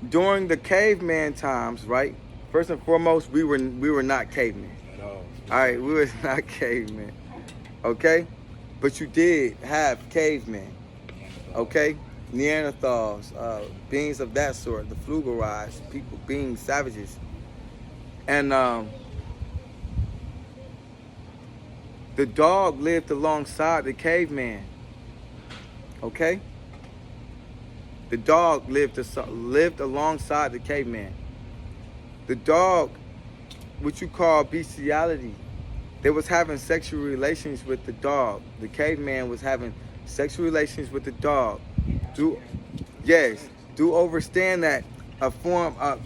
during the caveman times, right? First and foremost, we were not cavemen. At all. All right, we was not cavemen. Okay, but you did have cavemen. Okay, Neanderthals, beings of that sort, the Flugarides, people, beings, savages, and the dog lived alongside the caveman. Okay, the dog lived alongside the caveman. The dog, what you call bestiality, they was having sexual relations with the dog. The caveman was having sexual relations with the dog. Do understand that a form of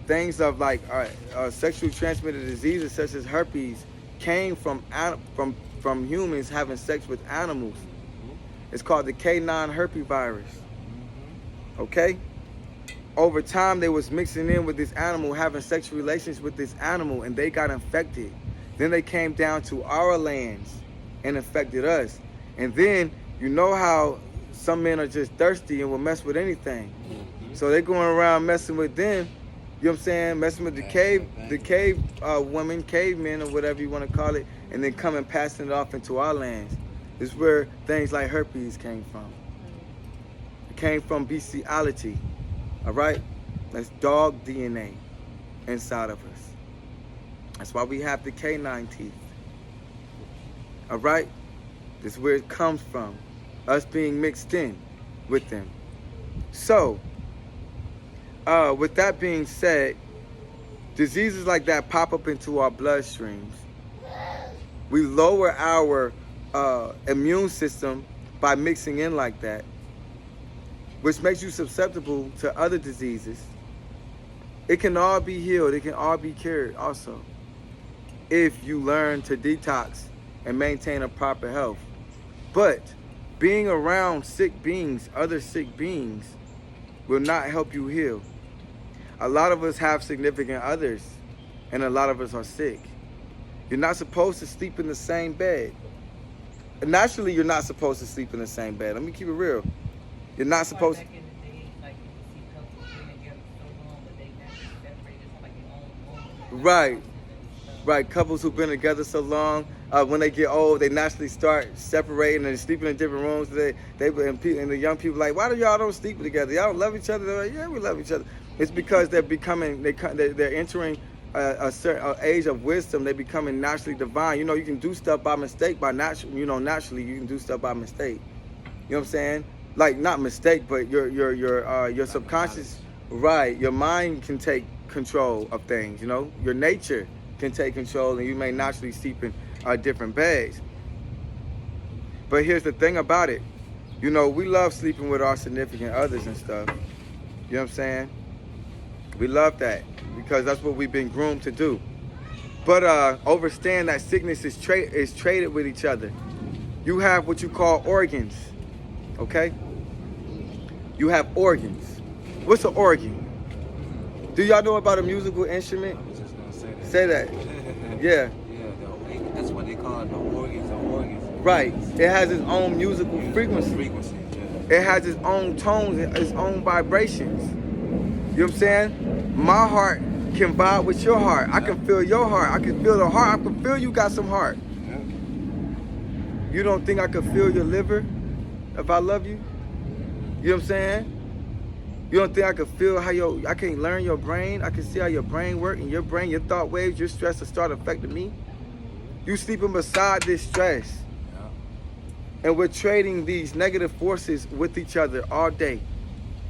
things of like sexually transmitted diseases such as herpes came from humans having sex with animals. It's called the canine herpes virus. Okay? Over time, they was mixing in with this animal, having sexual relations with this animal, and they got infected. Then they came down to our lands and infected us. And then, you know how some men are just thirsty and will mess with anything. So they're going around messing with them, you know what I'm saying? Messing with the cave women, cavemen, or whatever you want to call it, and then coming passing it off into our lands. This is where things like herpes came from. It came from bestiality. All right, that's dog DNA inside of us. That's why we have the canine teeth. All right, this is where it comes from, us being mixed in with them. So, with that being said, diseases like that pop up into our bloodstreams. We lower our immune system by mixing in like that, which makes you susceptible to other diseases. It can all be healed. It can all be cured also, if you learn to detox and maintain a proper health. But being around sick beings, other sick beings, will not help you heal. A lot of us have significant others, and a lot of us are sick. You're not supposed to sleep in the same bed. Naturally, you're not supposed to sleep in the same bed. Let me keep it real. You're not supposed to. Right. Right. Couples who've been together so long, when they get old, they naturally start separating and sleeping in different rooms. And the young people like, why do y'all don't sleep together? Y'all don't love each other? They're like, yeah, we love each other. It's because they're entering a certain age of wisdom. They're becoming naturally divine. You know, you can do stuff by mistake, naturally you can do stuff by mistake. You know what I'm saying? Like, not mistake, but your subconscious, right? Your mind can take control of things. You know, your nature can take control, and you may naturally sleep in different beds. But here's the thing about it. You know, we love sleeping with our significant others and stuff. You know what I'm saying? We love that because that's what we've been groomed to do. But understand that sickness is traded with each other. You have what you call organs. Okay? You have organs. What's an organ? Do y'all know about a musical instrument? I was just gonna Say that. Yeah. Yeah, that's what they call it, the organs of organs. Right. It has its own musical frequency. Yeah. It has its own tones, its own vibrations. You know what I'm saying? My heart can vibe with your heart. I can feel your heart. I can feel the heart. I can feel you got some heart. Yeah. You don't think I could feel your liver if I love you? You know what I'm saying? You don't think I could feel how I can learn your brain? I can see how your brain works, and your brain, your thought waves, your stress will start affecting me. You sleeping beside this stress. Yeah. And we're trading these negative forces with each other all day.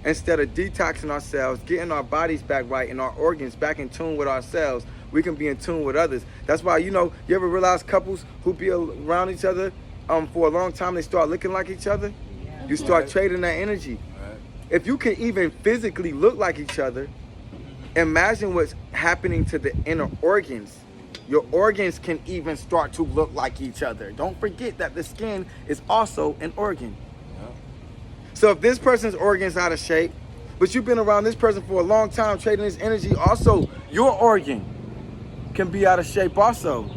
Instead of detoxing ourselves, getting our bodies back right and our organs back in tune with ourselves, we can be in tune with others. That's why, you know, you ever realize couples who be around each other for a long time, they start looking like each other? Yeah. You start trading that energy. Right. If you can even physically look like each other, imagine what's happening to the inner organs. Your organs can even start to look like each other. Don't forget that the skin is also an organ. Yeah. So if this person's organ's out of shape, but you've been around this person for a long time trading this energy, also your organ can be out of shape also.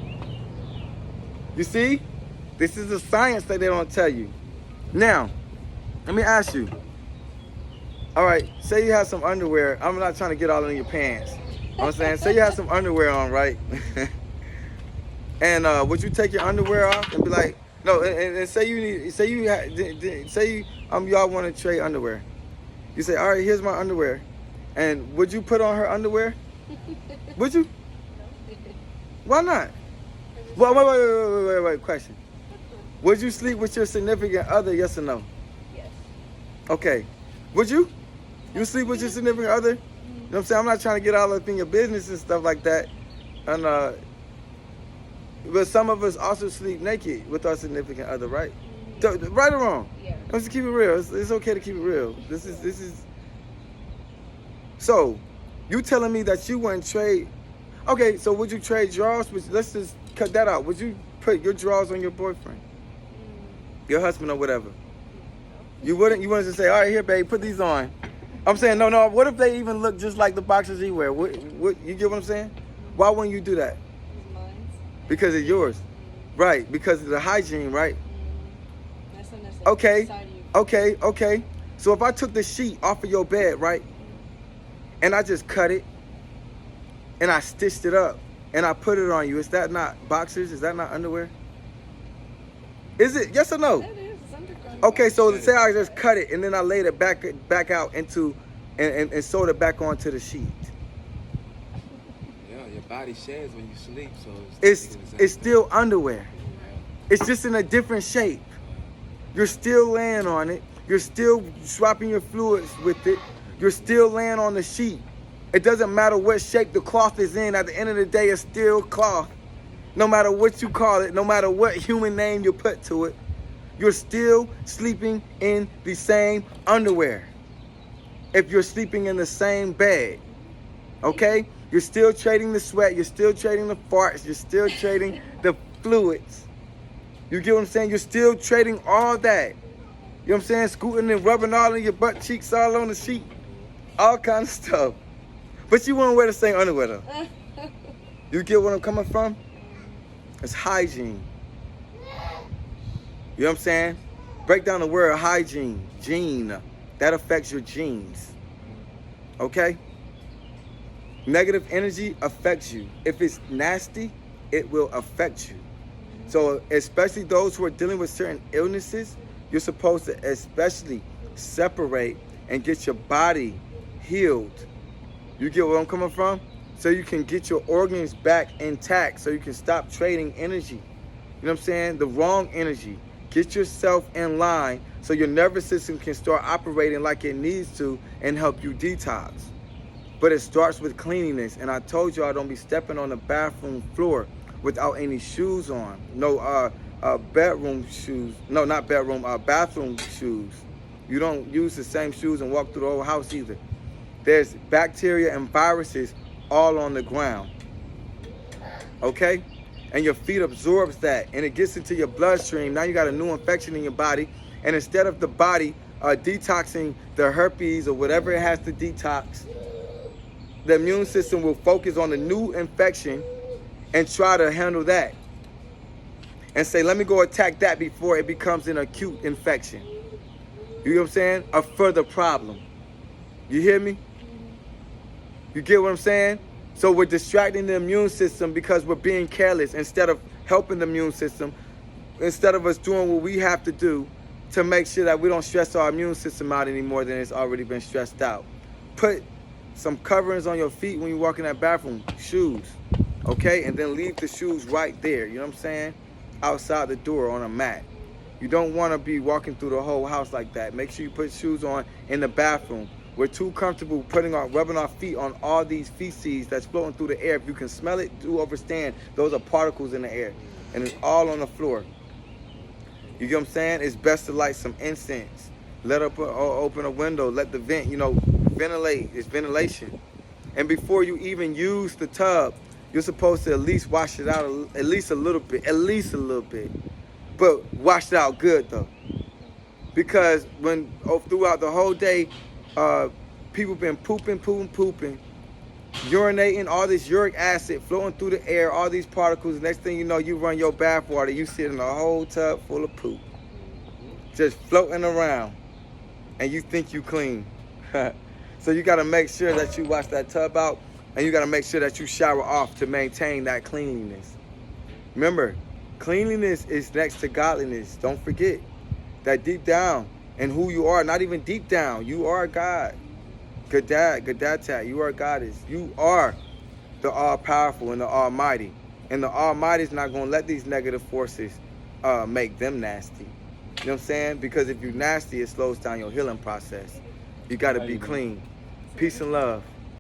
You see? This is the science that they don't tell you. Now, let me ask you. All right, say you have some underwear. I'm not trying to get all in your pants. I'm saying, say you have some underwear on, right? And would you take your underwear off and be like, no, and say you need, say you, say you, y'all want to trade underwear. You say, all right, here's my underwear. And would you put on her underwear? Would you? Why not? Well, wait, question. Would you sleep with your significant other, yes or no? Yes. Okay. Would you? You sleep with your significant other? You know what I'm saying? I'm not trying to get all up in your business and stuff like that. And but some of us also sleep naked with our significant other, right? Right or wrong? Yeah. Let's just keep it real. It's okay to keep it real. This is. So, you telling me that you wouldn't trade? Okay, so would you trade drawers? Let's just cut that out. Would you put your drawers on your boyfriend, your husband, or whatever? You wouldn't. You wouldn't just say, "All right, here, babe, put these on." I'm saying, no. What if they even look just like the boxers he wear? What you get what I'm saying? Why wouldn't you do that? Because it's yours, right? Because of the hygiene, right? That's unnecessary. Okay. So if I took the sheet off of your bed, right, and I just cut it, and I stitched it up, and I put it on you, is that not boxers? Is that not underwear? Is it? Yes or no? That is. It's undergarment. Okay, so say I just cut it and then I laid it back out into and sewed it back onto the sheet. Yeah, your body sheds when you sleep, so It's still underwear. It's just in a different shape. You're still laying on it. You're still swapping your fluids with it. You're still laying on the sheet. It doesn't matter what shape the cloth is in. At the end of the day, it's still cloth. No matter what you call it, no matter what human name you put to it, you're still sleeping in the same underwear. If you're sleeping in the same bed, okay? You're still trading the sweat. You're still trading the farts. You're still trading the fluids. You get what I'm saying? You're still trading all that. You know what I'm saying? Scooting and rubbing all in your butt cheeks all on the sheet. All kind of stuff. But you won't wear the same underwear though. You get what I'm coming from? It's hygiene. You know what I'm saying? Break down the word hygiene. Gene. That affects your genes. Okay? Negative energy affects you. If it's nasty, it will affect you. So especially those who are dealing with certain illnesses, you're supposed to especially separate and get your body healed. You get where I'm coming from? So you can get your organs back intact, so you can stop trading energy. You know what I'm saying? The wrong energy. Get yourself in line so your nervous system can start operating like it needs to and help you detox. But it starts with cleanliness. And I told you I don't be stepping on the bathroom floor without any shoes on. No bedroom shoes. No, not bedroom, bathroom shoes. You don't use the same shoes and walk through the whole house either. There's bacteria and viruses all on the ground. Okay? And your feet absorbs that and it gets into your bloodstream. Now you got a new infection in your body. And instead of the body detoxing the herpes or whatever it has to detox, the immune system will focus on the new infection and try to handle that. And say, let me go attack that before it becomes an acute infection. You know what I'm saying? A further problem. You hear me? You get what I'm saying? So we're distracting the immune system because we're being careless instead of helping the immune system, instead of us doing what we have to do to make sure that we don't stress our immune system out any more than it's already been stressed out. Put some coverings on your feet when you walk in that bathroom, shoes, okay? And then leave the shoes right there, you know what I'm saying? Outside the door on a mat. You don't want to be walking through the whole house like that. Make sure you put shoes on in the bathroom. We're too comfortable rubbing our feet on all these feces that's floating through the air. If you can smell it, do understand those are particles in the air. And it's all on the floor. You get what I'm saying? It's best to light some incense. Open a window, let the vent, ventilate. It's ventilation. And before you even use the tub, you're supposed to at least wash it out at least a little bit. But wash it out good though. Because throughout the whole day, people been pooping, urinating, all this uric acid floating through the air, all these particles. Next thing you know, you run your bath water, you sit in a whole tub full of poop. Just floating around. And you think you clean. So you got to make sure that you wash that tub out, and you got to make sure that you shower off to maintain that cleanliness. Remember, cleanliness is next to godliness. Don't forget that deep down and who you are, not even deep down, you are God. Good dad, you are goddess. You are the all-powerful and the almighty. And the almighty is not going to let these negative forces make them nasty. You know what I'm saying? Because if you're nasty, it slows down your healing process. You got to be clean. Peace and love.